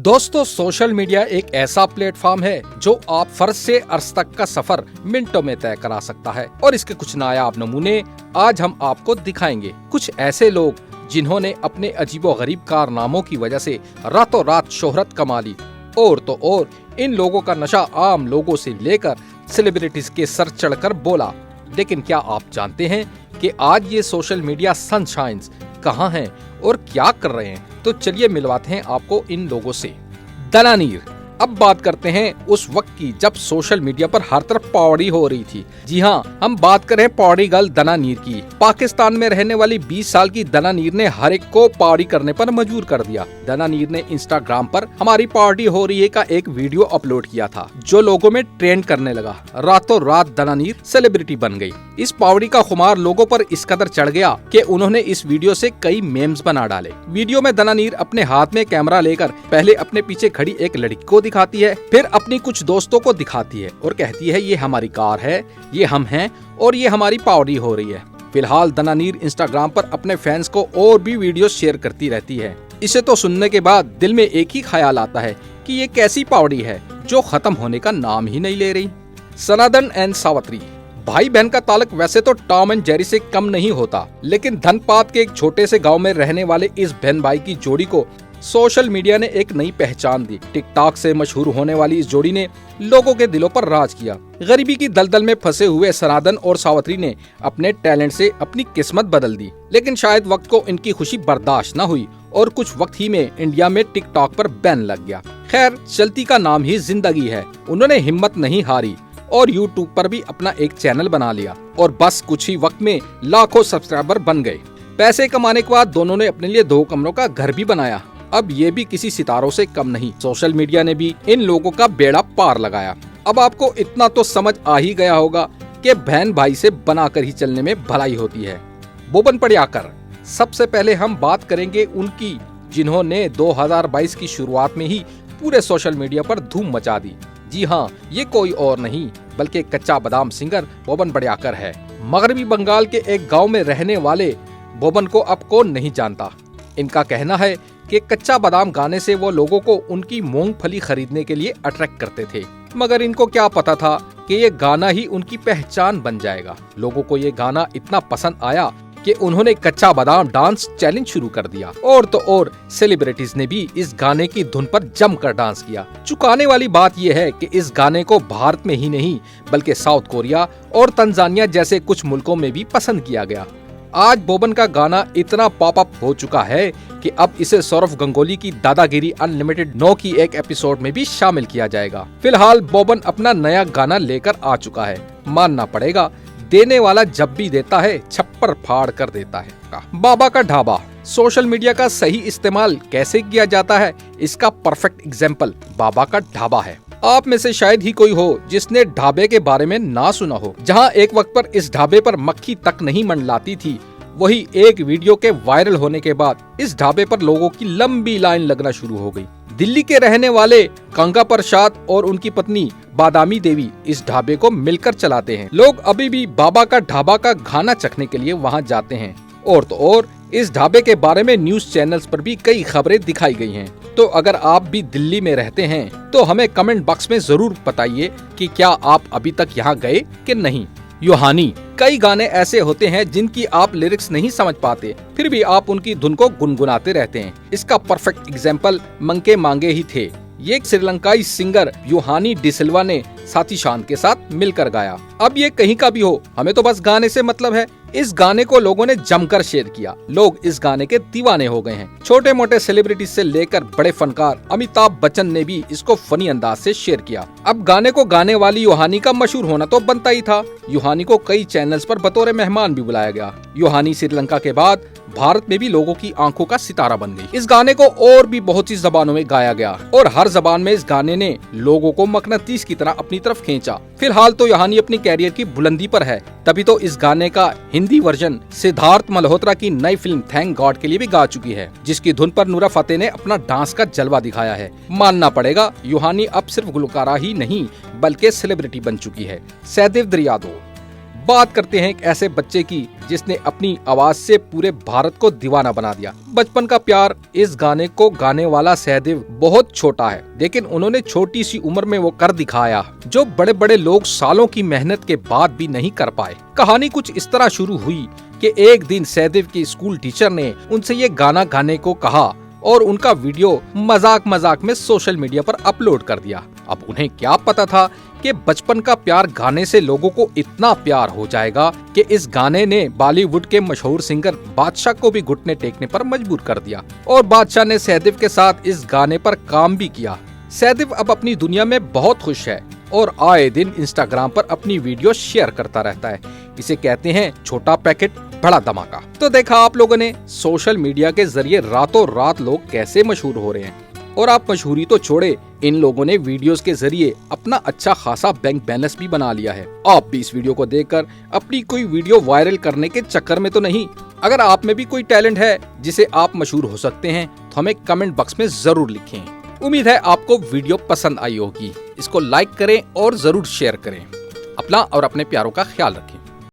दोस्तों, social media एक ऐसा प्लेटफॉर्म है जो आप फर्श से अर्श तक का सफर मिनटों में तय करा सकता है और इसके कुछ नायाब नमूने आज हम आपको दिखाएंगे। कुछ ऐसे लोग जिन्होंने अपने अजीबोगरीब कारनामों की वजह से रातों रात शोहरत कमा ली, और तो और इन लोगों का नशा आम लोगों से लेकर सेलिब्रिटीज के सर चढ़कर बोला। लेकिन क्या आप जानते हैं कि आज ये सोशल मीडिया सनशाइन्स कहाँ हैं और क्या कर रहे हैं? तो चलिए मिलवाते हैं आपको इन लोगों से। दनानीर। अब बात करते हैं उस वक्त की जब सोशल मीडिया पर हर तरफ पौड़ी हो रही थी। जी हाँ, हम बात करें पौड़ी गर्ल दनानीर की। पाकिस्तान में रहने वाली 20 साल की दनानीर ने हर एक को पौड़ी करने पर मजबूर कर दिया। दनानीर ने इंस्टाग्राम पर हमारी पौड़ी हो रही है का एक वीडियो अपलोड किया था जो लोगों में ट्रेंड करने लगा। रातों रात दनानीर सेलिब्रिटी बन गई। इस पौड़ी का खुमार लोगों पर इस कदर चढ़ गया कि उन्होंने इस वीडियो से कई मेम्स बना डाले। वीडियो में दनानीर अपने हाथ में कैमरा लेकर पहले अपने पीछे खड़ी एक लड़की को दिखाती है, फिर अपनी कुछ दोस्तों को दिखाती है और कहती है ये हमारी कार है, ये हम हैं और ये हमारी पौड़ी हो रही है। फिलहाल दनानीर इंस्टाग्राम पर अपने फैंस को और भी वीडियो शेयर करती रहती है। इसे तो सुनने के बाद दिल में एक ही ख्याल आता है कि ये कैसी पौड़ी है जो खत्म होने का नाम ही नहीं ले रही। सनातन एंड सावित्री। भाई बहन का ताल्लुक वैसे तो टॉम एंड जेरी से कम नहीं होता, लेकिन धनपात के एक छोटे से गांव में रहने वाले इस बहन भाई की जोड़ी को सोशल मीडिया ने एक नई पहचान दी। टिकटॉक से मशहूर होने वाली इस जोड़ी ने लोगों के दिलों पर राज किया। गरीबी की दलदल में फंसे हुए सनातन और सावित्री ने अपने टैलेंट से अपनी किस्मत बदल दी, लेकिन शायद वक्त को इनकी खुशी बर्दाश्त न हुई और कुछ वक्त ही में इंडिया में टिकटॉक पर बैन लग गया। खैर, चलती का नाम ही जिंदगी है। उन्होंने हिम्मत नहीं हारी और यूट्यूब पर भी अपना एक चैनल बना लिया और बस कुछ ही वक्त में लाखों सब्सक्राइबर बन गए। पैसे कमाने के बाद दोनों ने अपने लिए 2 कमरों का घर भी बनाया। अब ये भी किसी सितारों से कम नहीं। सोशल मीडिया ने भी इन लोगों का बेड़ा पार लगाया। अब आपको इतना तो समझ आ ही गया होगा कि बहन भाई से बनाकर ही चलने में भलाई होती है। बोबन पड़ियाकर। सबसे पहले हम बात करेंगे उनकी, जिन्होंने 2022 की शुरुआत में ही पूरे सोशल मीडिया पर धूम मचा दी। जी हाँ, ये कोई और नहीं बल्कि कच्चा बादाम सिंगर बोबन पड़ियाकर है। मगरबी बंगाल के एक गांव में रहने वाले बोबन को अब कौन नहीं जानता। इनका कहना है कि कच्चा बादाम गाने से वो लोगों को उनकी मूंगफली खरीदने के लिए अट्रैक्ट करते थे, मगर इनको क्या पता था कि ये गाना ही उनकी पहचान बन जाएगा। लोगों को ये गाना इतना पसंद आया कि उन्होंने कच्चा बादाम डांस चैलेंज शुरू कर दिया और तो और सेलिब्रिटीज ने भी इस गाने की धुन पर जमकर डांस किया। चुकाने वाली बात यह है कि इस गाने को भारत में ही नहीं बल्कि साउथ कोरिया और तंजानिया जैसे कुछ मुल्कों में भी पसंद किया गया। आज बोबन का गाना इतना पॉप अप हो चुका है कि अब इसे सौरभ गंगोली की दादागिरी अनलिमिटेड 9 की एक एपिसोड में भी शामिल किया जाएगा। फिलहाल बोबन अपना नया गाना लेकर आ चुका है। मानना पड़ेगा, देने वाला जब भी देता है छप्पर फाड़ कर देता है। बाबा का ढाबा। सोशल मीडिया का सही इस्तेमाल कैसे किया जाता है, इसका परफेक्ट एग्जाम्पल बाबा का ढाबा है। आप में से शायद ही कोई हो जिसने ढाबे के बारे में ना सुना हो। जहां एक वक्त पर इस ढाबे पर मक्खी तक नहीं मंडलाती थी, वही एक वीडियो के वायरल होने के बाद इस ढाबे पर लोगों की लंबी लाइन लगना शुरू हो गई। दिल्ली के रहने वाले गंगा प्रसाद और उनकी पत्नी बादामी देवी इस ढाबे को मिलकर चलाते हैं। लोग अभी भी बाबा का ढाबा का खाना चखने के लिए वहां जाते हैं और तो और इस ढाबे के बारे में न्यूज चैनल्स पर भी कई खबरें दिखाई गई हैं। तो अगर आप भी दिल्ली में रहते हैं तो हमें कमेंट बॉक्स में जरूर बताइए कि क्या आप अभी तक यहाँ गए कि नहीं। यूहानी। कई गाने ऐसे होते हैं जिनकी आप लिरिक्स नहीं समझ पाते, फिर भी आप उनकी धुन को गुनगुनाते रहते हैं। इसका परफेक्ट एग्जाम्पल मंके मांगे ही थे। ये एक श्रीलंकाई सिंगर यूहानी डिसिल्वा ने साथी शान के साथ मिलकर गाया। अब ये कहीं का भी हो, हमें तो बस गाने से मतलब है। इस गाने को लोगों ने जमकर शेयर किया। लोग इस गाने के दीवाने हो गए हैं। छोटे मोटे सेलिब्रिटीज से लेकर बड़े फनकार अमिताभ बच्चन ने भी इसको फनी अंदाज से शेयर किया। अब गाने को गाने वाली यूहानी का मशहूर होना तो बनता ही था। यूहानी को कई चैनल्स पर बतौर मेहमान भी बुलाया गया। यूहानी श्रीलंका के बाद भारत में भी लोगों की आंखों का सितारा बन गई। इस गाने को और भी बहुत सी जबानों में गाया गया और हर जबान में इस गाने ने लोगों को मकनातीस की तरह अपनी तरफ खींचा। फिलहाल तो यूहानी अपनी कैरियर की बुलंदी पर है, तभी तो इस गाने का हिंदी वर्जन सिद्धार्थ मल्होत्रा की नई फिल्म थैंक गॉड के लिए भी गा चुकी है, जिसकी धुन पर नूरा फतेह ने अपना डांस का जलवा दिखाया है। मानना पड़ेगा, यूहानी अब सिर्फ गुलकारा ही नहीं बल्कि सेलिब्रिटी बन चुकी है। सहदेव दरियादो। बात करते हैं एक ऐसे बच्चे की जिसने अपनी आवाज से पूरे भारत को दीवाना बना दिया। बचपन का प्यार इस गाने को गाने वाला सहदेव बहुत छोटा है, लेकिन उन्होंने छोटी सी उम्र में वो कर दिखाया जो बड़े बड़े लोग सालों की मेहनत के बाद भी नहीं कर पाए। कहानी कुछ इस तरह शुरू हुई कि एक दिन सहदेव के स्कूल टीचर ने उनसे ये गाना गाने को कहा और उनका वीडियो मजाक मजाक में सोशल मीडिया पर अपलोड कर दिया। अब उन्हें क्या पता था कि बचपन का प्यार गाने से लोगों को इतना प्यार हो जाएगा कि इस गाने ने बॉलीवुड के मशहूर सिंगर बादशाह को भी घुटने टेकने पर मजबूर कर दिया और बादशाह ने सहदेव के साथ इस गाने पर काम भी किया। सहदेव अब अपनी दुनिया में बहुत खुश है और आए दिन इंस्टाग्राम पर अपनी वीडियो शेयर करता रहता है। इसे कहते हैं छोटा पैकेट बड़ा धमाका। तो देखा आप लोगों ने सोशल मीडिया के जरिए रातों रात लोग कैसे मशहूर हो रहे हैं, और आप मशहूरी तो छोड़े, इन लोगों ने वीडियोस के जरिए अपना अच्छा खासा बैंक बैलेंस भी बना लिया है। आप भी इस वीडियो को देखकर अपनी कोई वीडियो वायरल करने के चक्कर में तो नहीं। अगर आप में भी कोई टैलेंट है जिसे आप मशहूर हो सकते हैं तो हमें कमेंट बॉक्स में जरूर लिखें। उम्मीद है आपको वीडियो पसंद आई होगी। इसको लाइक करें और जरूर शेयर करें। अपना और अपने प्यारों का ख्याल रखें।